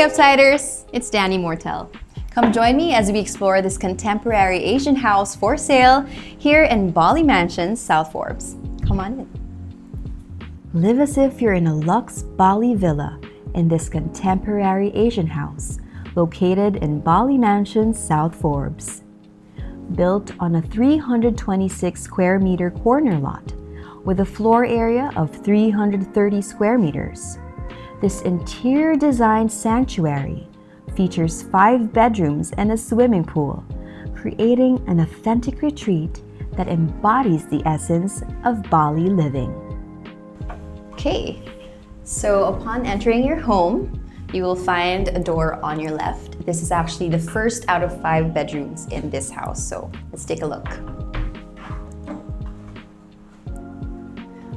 Hey Upsiders, it's Danny Mortel. Come join me as we explore this contemporary Asian house for sale here in Bali Mansions, South Forbes. Come on in. Live as if you're in a luxe Bali villa in this contemporary Asian house located in Bali Mansions, South Forbes. Built on a 326 square meter corner lot with a floor area of 330 square meters. This interior design sanctuary features 5 bedrooms and a swimming pool, creating an authentic retreat that embodies the essence of Bali living. Okay, so upon entering your home, you will find a door on your left. This is actually the first out of 5 bedrooms in this house, so let's take a look.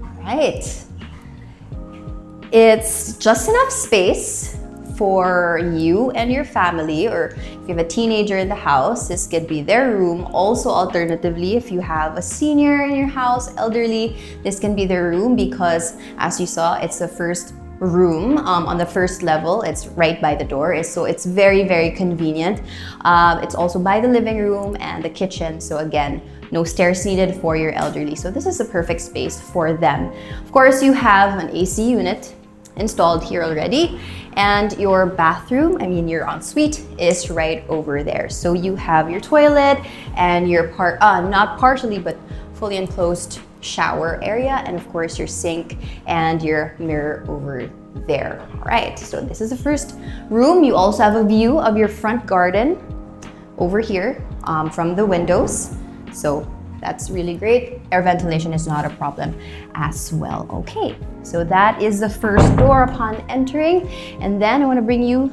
All right. It's just enough space for you and your family, or if you have a teenager in the house, this could be their room. Also, alternatively, if you have a senior in your house, elderly, this can be their room because, as you saw, it's the first room on the first level. It's right by the door, so it's very, very convenient. It's also by the living room and the kitchen, so again, no stairs needed for your elderly. So this is a perfect space for them. Of course, you have an AC unit installed here already, and your bathroom, your ensuite, is right over there. So you have your toilet and your not partially but fully enclosed shower area, and of course your sink and your mirror over there. All right, so this is the first room. You also have a view of your front garden over here from the windows, so that's really great. Air ventilation is not a problem as well. Okay, so that is the first door upon entering. And then I want to bring you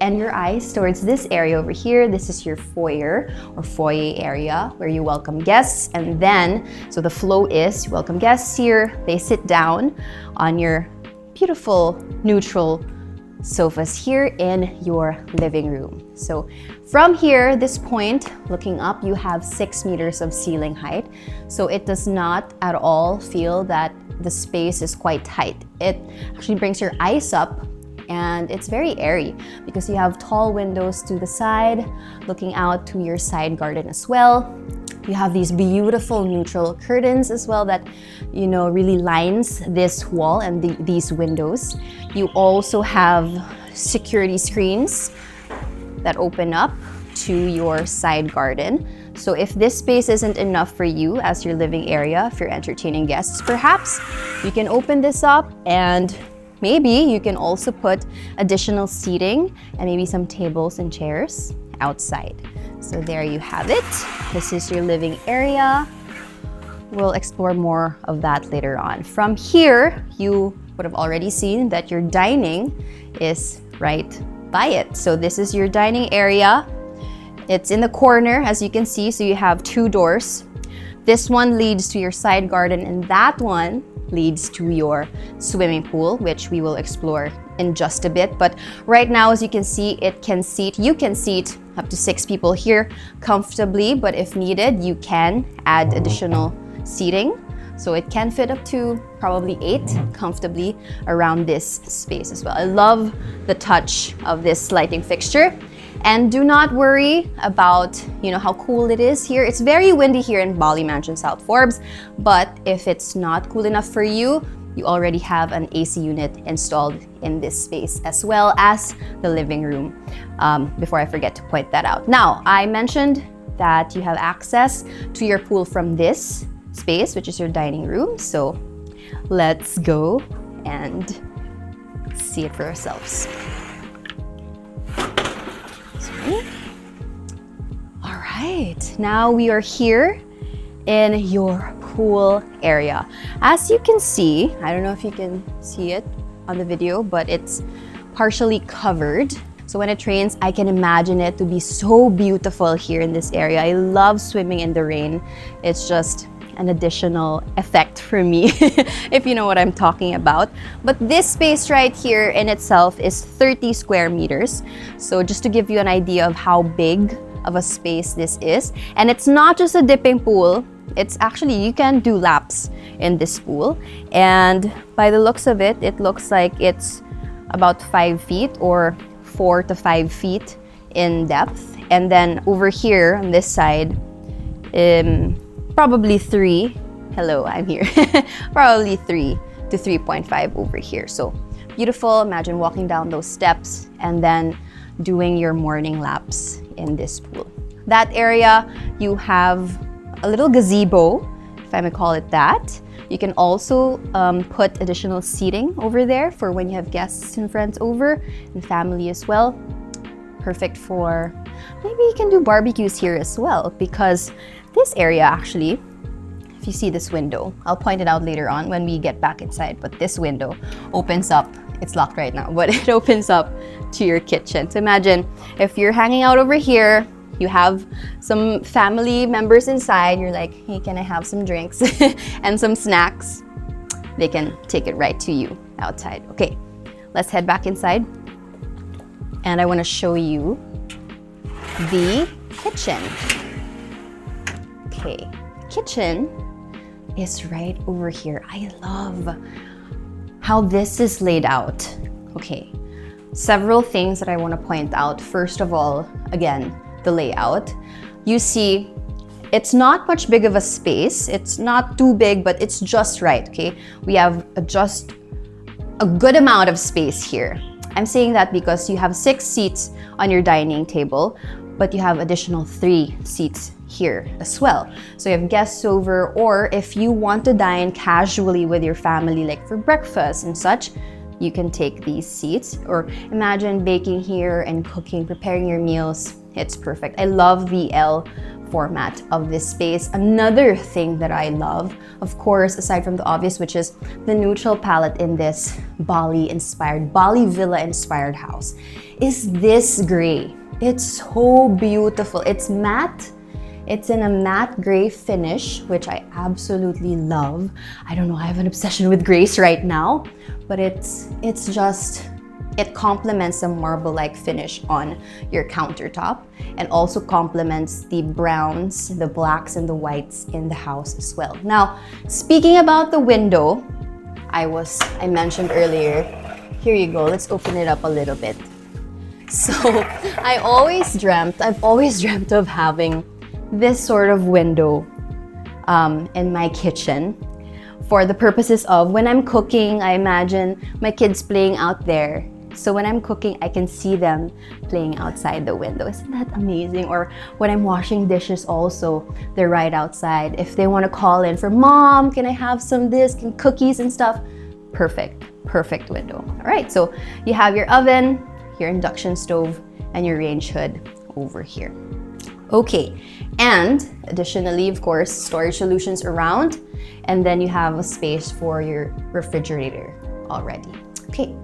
and your eyes towards this area over here. This is your foyer or foyer area where you welcome guests. And then, so the flow is you welcome guests here. They sit down on your beautiful neutral sofas here in your living room. So from here, this point, looking up, you have 6 meters of ceiling height. So it does not at all feel that the space is quite tight. It actually brings your eyes up, and it's very airy because you have tall windows to the side, looking out to your side garden as well. You have these beautiful neutral curtains as well that, really lines this wall and these windows. You also have security screens that open up to your side garden. So if this space isn't enough for you as your living area, if you're entertaining guests, perhaps you can open this up, and maybe you can also put additional seating and maybe some tables and chairs outside. So there you have it. This is your living area. We'll explore more of that later on. From here, you would have already seen that your dining is right by it. So this is your dining area. It's in the corner, as you can see, so you have 2 doors. This one leads to your side garden, and that one leads to your swimming pool, which we will explore in just a bit. But right now, as you can see, you can seat up to 6 people here comfortably, but if needed, you can add additional seating. So it can fit up to probably 8 comfortably around this space as well. I love the touch of this lighting fixture. And do not worry about, how cool it is here. It's very windy here in Bali Mansion, South Forbes, but if it's not cool enough for you, you already have an AC unit installed in this space as well as the living room. Before I forget to point that out. Now, I mentioned that you have access to your pool from this space, which is your dining room. So let's go and see it for ourselves. All right, now we are here in your pool area. As you can see, I don't know if you can see it on the video, but it's partially covered. So when it rains, I can imagine it to be so beautiful here in this area. I love swimming in the rain. It's just an additional effect for me, if you know what I'm talking about. But this space right here in itself is 30 square meters. So just to give you an idea of how big of a space this is. And it's not just a dipping pool. It's actually, you can do laps in this pool. And by the looks of it, it looks like it's about 5 feet or 4 to 5 feet in depth. And then over here on this side, probably 3. Hello, I'm here. Probably 3 to 3.5 over here. So beautiful. Imagine walking down those steps and then doing your morning laps in this pool. That area, you have a little gazebo, if I may call it that. You can also put additional seating over there for when you have guests and friends over and family as well. Perfect for, maybe you can do barbecues here as well, because this area actually, if you see this window, I'll point it out later on when we get back inside, but this window opens up. It's locked right now, but it opens up to your kitchen. So imagine if you're hanging out over here, you have some family members inside, you're like, hey, can I have some drinks and some snacks? They can take it right to you outside. Okay, let's head back inside. And I want to show you the kitchen. Okay, kitchen is right over here. I love how this is laid out. Okay, several things that I want to point out. First of all, again, the layout. You see, it's not much big of a space. It's not too big, but it's just right, okay? We have just a good amount of space here. I'm saying that because you have 6 seats on your dining table, but you have additional 3 seats here as well. So you have guests over, or if you want to dine casually with your family, like for breakfast and such, you can take these seats. Or imagine baking here and cooking, preparing your meals. It's perfect. I love the L format of this space. Another thing that I love, of course, aside from the obvious, which is the neutral palette in this Bali Villa inspired house, is this gray. It's so beautiful. It's matte. It's in a matte gray finish, which I absolutely love. I don't know, I have an obsession with grays right now, but it's just, it complements the marble-like finish on your countertop and also complements the browns, the blacks, and the whites in the house as well. Now, speaking about the window, I mentioned earlier, here you go, let's open it up a little bit. So I've always dreamt of having this sort of window in my kitchen for the purposes of when I'm cooking. I imagine my kids playing out there. So when I'm cooking, I can see them playing outside the window. Isn't that amazing? Or when I'm washing dishes also, they're right outside. If they want to call in for, Mom, can I have some this, and cookies and stuff? Perfect window. All right, so you have your oven, your induction stove, and your range hood over here. Okay, and additionally, of course, storage solutions around, and then you have a space for your refrigerator already. Okay,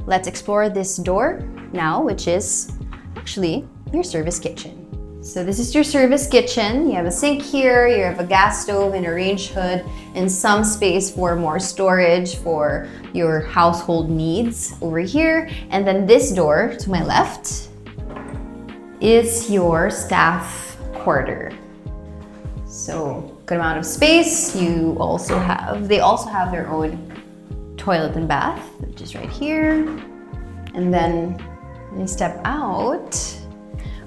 let's explore this door now, which is actually your service kitchen. So this is your service kitchen. You have a sink here, you have a gas stove and a range hood, and some space for more storage for your household needs over here. And then this door to my left is your staff quarter. So good amount of space. They also have their own toilet and bath, which is right here. And then when you step out,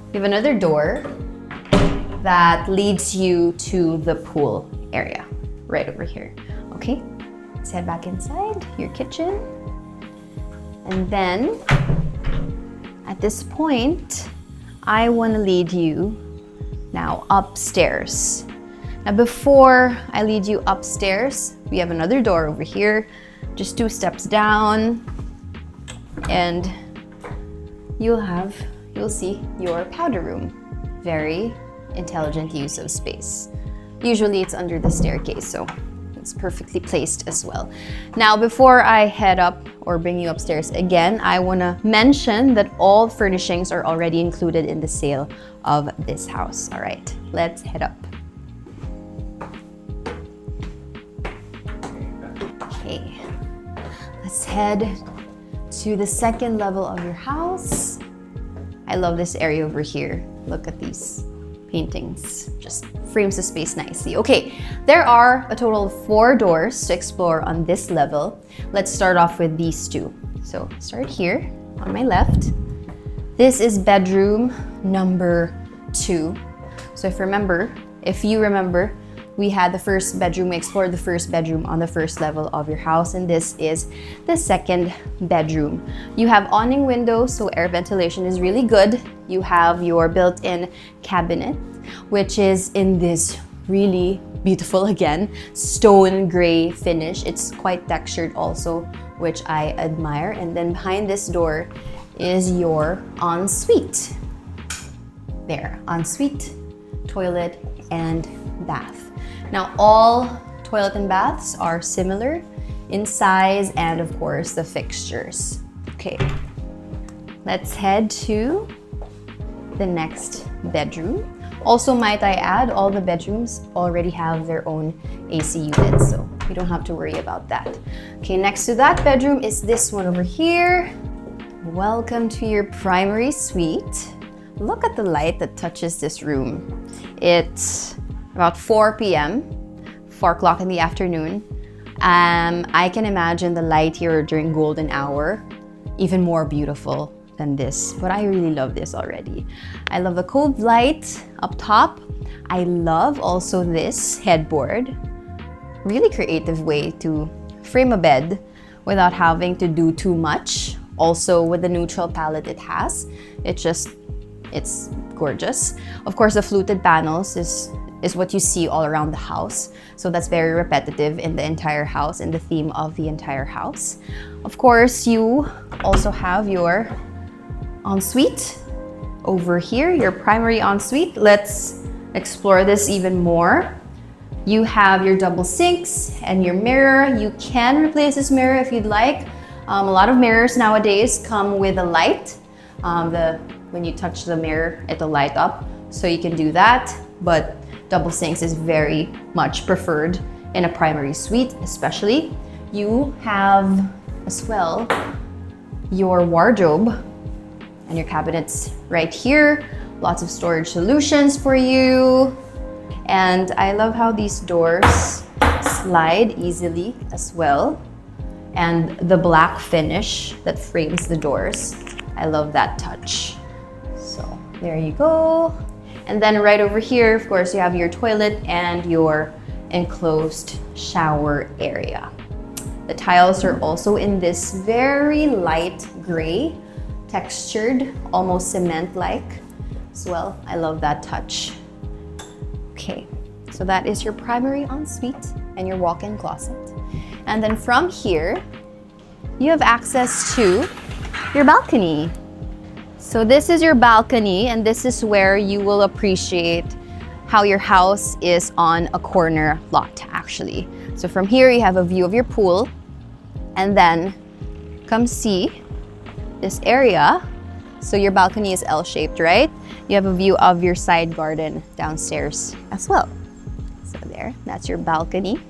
we have another door that leads you to the pool area right over here. Okay, let's head back inside your kitchen. And then at this point, I want to lead you now upstairs. Now before I lead you upstairs, we have another door over here, just 2 steps down, and you'll see your powder room. Very intelligent use of space. Usually it's under the staircase, so it's perfectly placed as well. Now, before I head up or bring you upstairs again, I want to mention that all furnishings are already included in the sale of this house. All right, let's head up. Okay, let's head to the second level of your house. I love this area over here. Look at these paintings, just frames the space nicely. Okay, there are a total of 4 doors to explore on this level. Let's start off with these 2. So start here on my left. This is bedroom number 2. So if you remember, we had the first bedroom, we explored the first bedroom on the first level of your house, and this is the second bedroom. You have awning windows, so air ventilation is really good. You have your built-in cabinet, which is in this really beautiful, again, stone gray finish. It's quite textured also, which I admire. And then behind this door is your ensuite. There, ensuite, toilet, and bath. Now, all toilet and baths are similar in size and, of course, the fixtures. Okay, let's head to the next bedroom. Also, might I add, all the bedrooms already have their own AC units, so you don't have to worry about that. Okay, next to that bedroom is this one over here. Welcome to your primary suite. Look at the light that touches this room. It's about 4 p.m., 4 o'clock in the afternoon. I can imagine the light here during golden hour even more beautiful than this, but I really love this already. I love the cove light up top. I love also this headboard. Really creative way to frame a bed without having to do too much. Also, with the neutral palette it has, it's gorgeous. Of course, the fluted panels is what you see all around the house. So that's very repetitive in the entire house, in the theme of the entire house. Of course, you also have your ensuite over here, your primary ensuite. Let's explore this even more. You have your double sinks and your mirror. You can replace this mirror if you'd like. A lot of mirrors nowadays come with a light. When you touch the mirror, it'll light up. So you can do that, but double sinks is very much preferred in a primary suite, especially. You have as well your wardrobe and your cabinets right here. Lots of storage solutions for you. And I love how these doors slide easily as well. And the black finish that frames the doors. I love that touch. So there you go. And then right over here, of course, you have your toilet and your enclosed shower area. The tiles are also in this very light gray, textured, almost cement-like as well. I love that touch. Okay, so that is your primary ensuite and your walk-in closet. And then from here, you have access to your balcony. So this is your balcony, and this is where you will appreciate how your house is on a corner lot, actually. So from here, you have a view of your pool, and then come see this area. So your balcony is L-shaped, right? You have a view of your side garden downstairs as well. So there, that's your balcony.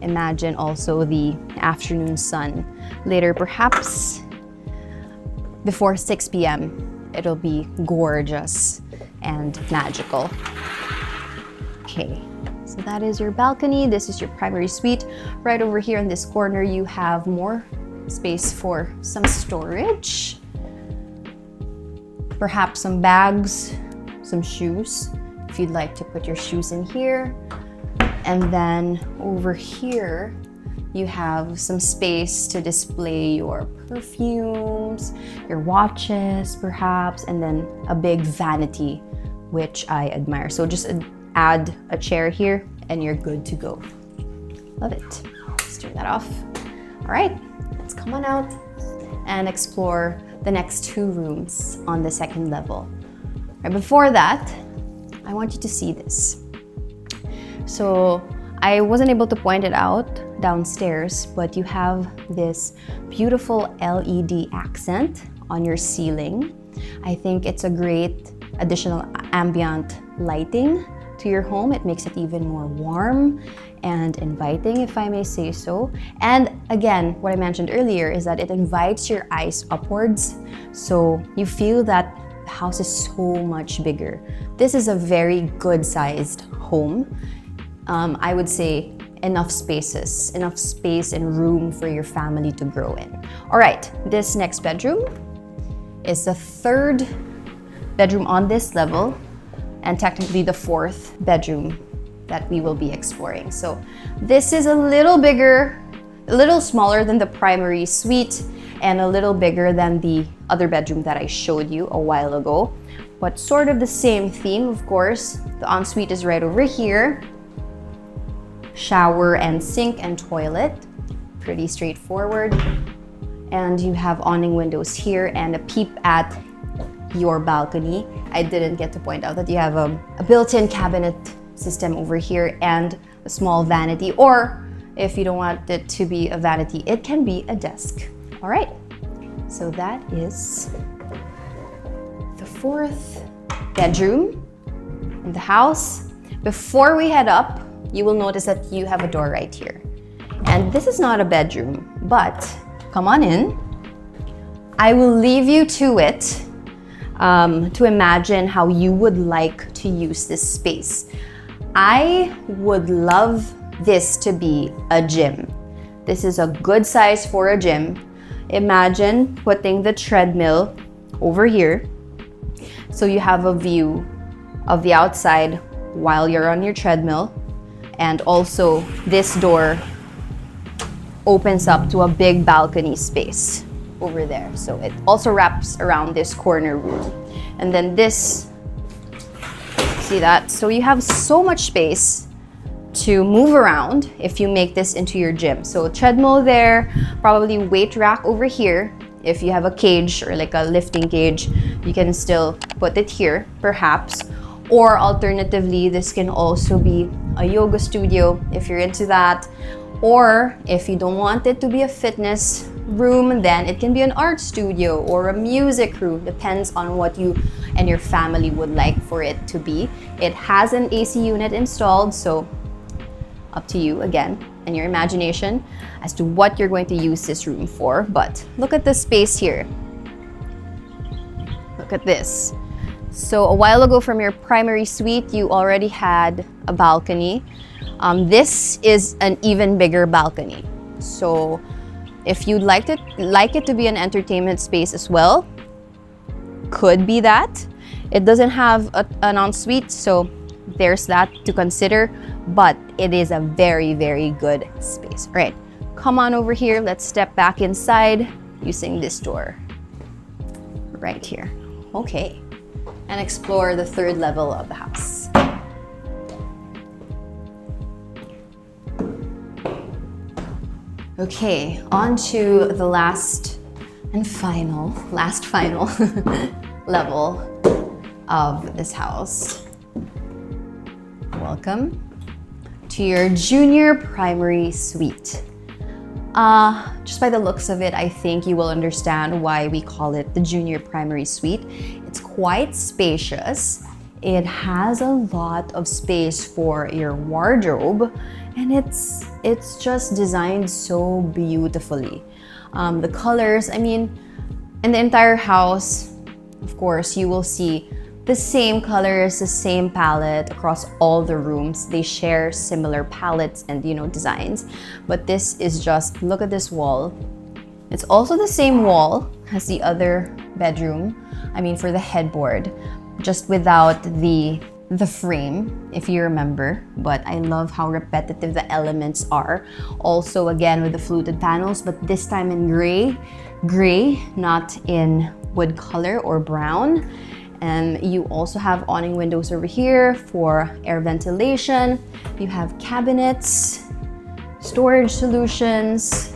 Imagine also the afternoon sun. Later, perhaps before 6 p.m., it'll be gorgeous and magical. Okay, so that is your balcony. This is your primary suite. Right over here in this corner, you have more space for some storage. Perhaps some bags, some shoes, if you'd like to put your shoes in here. And then over here, you have some space to display your perfumes, your watches perhaps, and then a big vanity, which I admire. So just add a chair here and you're good to go. Love it. Let's turn that off. All right, let's come on out and explore the next 2 rooms on the second level. Right, before that, I want you to see this. So I wasn't able to point it out downstairs, but you have this beautiful LED accent on your ceiling. I think it's a great additional ambient lighting to your home. It makes it even more warm and inviting, if I may say so. And again, what I mentioned earlier is that it invites your eyes upwards, so you feel that the house is so much bigger. This is a very good sized home. I would say enough space and room for your family to grow in. All right, this next bedroom is the third bedroom on this level and technically the fourth bedroom that we will be exploring. So this is a little bigger, a little smaller than the primary suite and a little bigger than the other bedroom that I showed you a while ago, but sort of the same theme, of course. The ensuite is right over here. Shower and sink and toilet, pretty straightforward. And you have awning windows here and a peep at your balcony. I didn't get to point out that you have a built-in cabinet system over here and a small vanity, or if you don't want it to be a vanity, it can be a desk. All right, so that is the fourth bedroom in the house. Before we head up, you will notice that you have a door right here. And this is not a bedroom, but come on in. I will leave you to it to imagine how you would like to use this space. I would love this to be a gym. This is a good size for a gym. Imagine putting the treadmill over here so you have a view of the outside while you're on your treadmill. And also this door opens up to a big balcony space over there. So it also wraps around this corner room. And then this, see that? So you have so much space to move around if you make this into your gym. So treadmill there, probably weight rack over here. If you have a cage or like a lifting cage, you can still put it here, perhaps. Or alternatively, this can also be a yoga studio if you're into that. Or if you don't want it to be a fitness room, then it can be an art studio or a music room. Depends on what you and your family would like for it to be. It has an AC unit installed, so up to you again and your imagination as to what you're going to use this room for. But look at the space here. Look at this. So a while ago from your primary suite, you already had a balcony. This is an even bigger balcony. So if you'd like it to be an entertainment space as well, could be that. It doesn't have an ensuite, so there's that to consider, but it is a very, very good space. All right, come on over here. Let's step back inside using this door right here. Okay, and explore the third level of the house. Okay, on to the last final level of this house. Welcome to your junior primary suite. Just by the looks of it, I think you will understand why we call it the junior primary suite. It's quite spacious. It has a lot of space for your wardrobe, and it's just designed so beautifully. The colors, I mean, in the entire house, of course, you will see the same colors, the same palette across all the rooms. They share similar palettes and, designs. But this is just, look at this wall. It's also the same wall as the other bedroom. I mean, for the headboard, just without the frame, if you remember. But I love how repetitive the elements are. Also, again, with the fluted panels, but this time in gray, not in wood color or brown. And you also have awning windows over here for air ventilation. You have cabinets, storage solutions.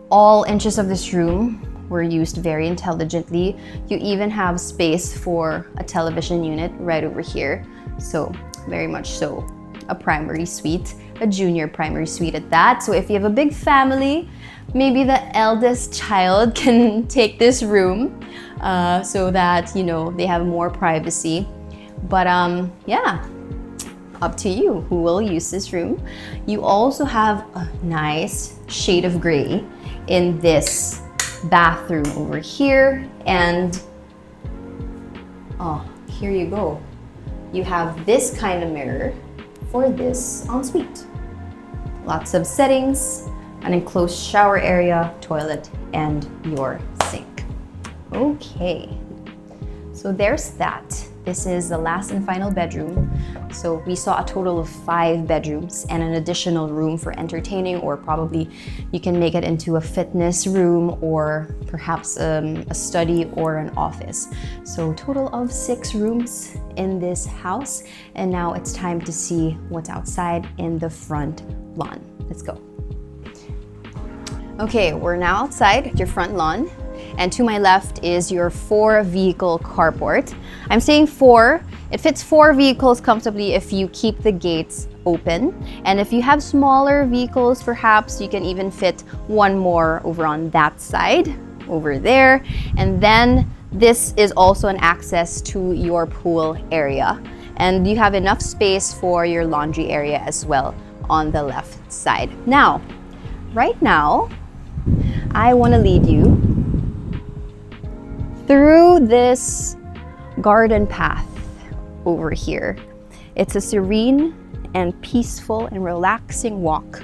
All inches of this room were used very intelligently. You even have space for a television unit right over here. So very much so a primary suite, a junior primary suite at that. So if you have a big family, maybe the eldest child can take this room so that, they have more privacy. But yeah, up to you who will use this room. You also have a nice shade of gray in this bathroom over here, and here you go. You have this kind of mirror for this ensuite. Lots of settings, an enclosed shower area, toilet, and your sink. Okay, so there's that. This is the last and final bedroom. So we saw a total of 5 bedrooms and an additional room for entertaining, or probably you can make it into a fitness room or perhaps a study or an office. So total of 6 rooms in this house. And now it's time to see what's outside in the front lawn. Let's go. Okay, we're now outside at your front lawn. And to my left is your 4-vehicle carport. I'm saying 4. It fits 4 vehicles comfortably if you keep the gates open. And if you have smaller vehicles, perhaps you can even fit 1 more over on that side, over there. And then this is also an access to your pool area. And you have enough space for your laundry area as well on the left side. Now, right now, I want to lead you through this garden path over here. It's a serene and peaceful and relaxing walk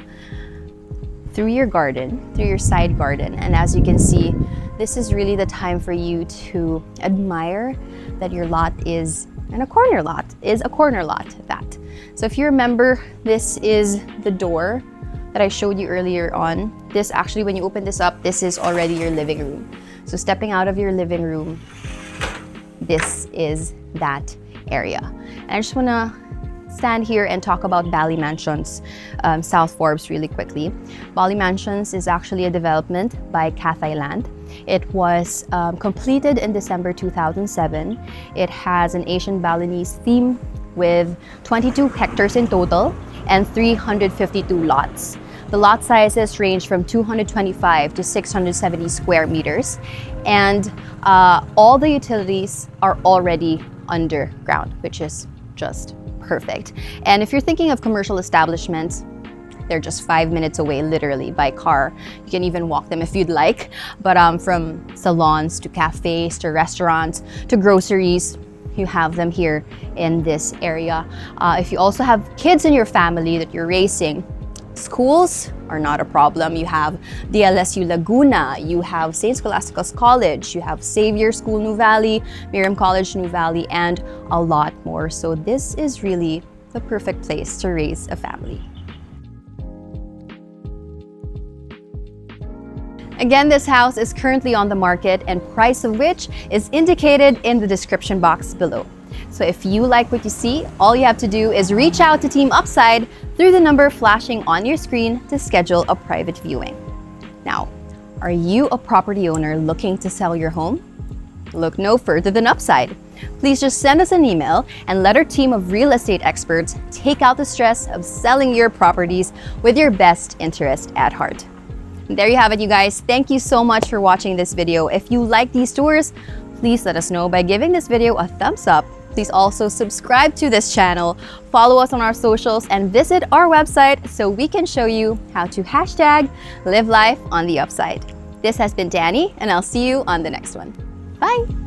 through your garden, through your side garden. And as you can see, this is really the time for you to admire that your lot is, and a corner lot is a corner lot at that. So if you remember, this is the door that I showed you earlier on. This actually, when you open this up, this is already your living room. So stepping out of your living room, this is that area. And I just wanna stand here and talk about Bali Mansions, South Forbes really quickly. Bali Mansions is actually a development by Cathay Land. It was completed in December 2007. It has an Asian Balinese theme with 22 hectares in total and 352 lots. The lot sizes range from 225 to 670 square meters, and all the utilities are already underground, which is just perfect. And if you're thinking of commercial establishments, they're just 5 minutes away, literally, by car. You can even walk them if you'd like. But from salons to cafes to restaurants to groceries, you have them here in this area. If you also have kids in your family that you're raising, schools are not a problem. You have DLSU Laguna, you have St. Scholastica's College, you have Xavier School Nuvali, Miriam College Nuvali, and a lot more. So this is really the perfect place to raise a family. Again, this house is currently on the market, and price of which is indicated in the description box below. So if you like what you see, all you have to do is reach out to Team Upside through the number flashing on your screen to schedule a private viewing. Now, are you a property owner looking to sell your home? Look no further than Upside. Please just send us an email and let our team of real estate experts take out the stress of selling your properties with your best interest at heart. And there you have it, you guys. Thank you so much for watching this video. If you like these tours, please let us know by giving this video a thumbs up. Please also subscribe to this channel, follow us on our socials, and visit our website so we can show you how to #live life on the upside. This has been Danny, and I'll see you on the next one. Bye!